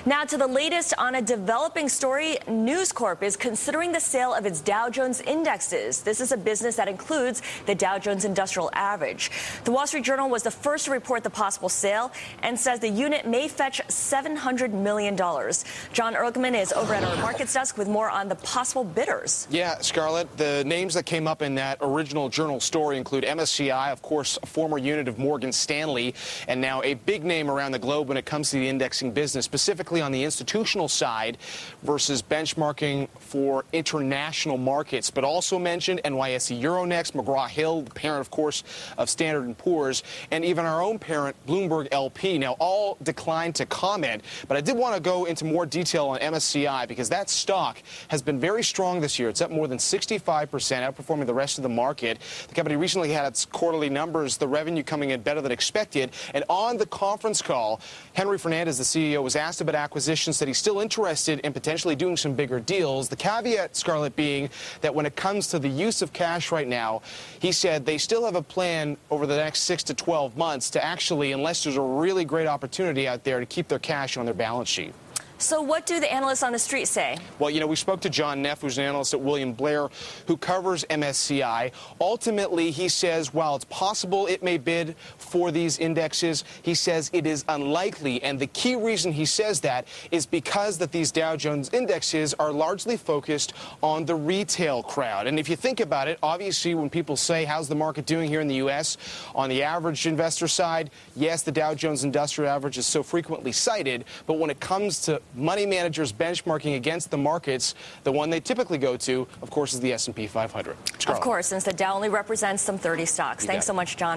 Now to the latest on a developing story. News Corp is considering the sale of its Dow Jones indexes. This is a business that includes the Dow Jones Industrial Average. The Wall Street Journal was the first to report the possible sale and says the unit may fetch $700 million. John Ehrlichman is over at our markets desk with more on the possible bidders. Yeah, Scarlett, the names that came up in that original Journal story include MSCI, of course, a former unit of Morgan Stanley, and now a big name around the globe when it comes to the indexing business, specifically on the institutional side versus benchmarking for international markets, but also mentioned NYSE Euronext, McGraw-Hill, the parent, of course, of Standard & Poor's, and even our own parent, Bloomberg LP. Now, all declined to comment, but I did want to go into more detail on MSCI because that stock has been very strong this year. It's up more than 65%, outperforming the rest of the market. The company recently had its quarterly numbers, the revenue coming in better than expected, and on the conference call, Henry Fernandez, the CEO, was asked about acquisitions, that he's still interested in potentially doing some bigger deals. The caveat, Scarlett, being that when it comes to the use of cash right now, he said they still have a plan over the next 6 to 12 months to actually, unless there's a really great opportunity out there, to keep their cash on their balance sheet. So what do the analysts on the street say? Well, we spoke to John Neff, who's an analyst at William Blair, who covers MSCI. Ultimately, he says, while it's possible it may bid for these indexes, he says it is unlikely. And the key reason he says that is because that these Dow Jones indexes are largely focused on the retail crowd. And if you think about it, obviously, when people say, how's the market doing here in the U.S., on the average investor side, yes, the Dow Jones Industrial Average is so frequently cited, but when it comes to money managers benchmarking against the markets, the one they typically go to, of course, is the S&P 500. Scarlett. Of course, since the Dow only represents some 30 stocks. Thanks so much, John.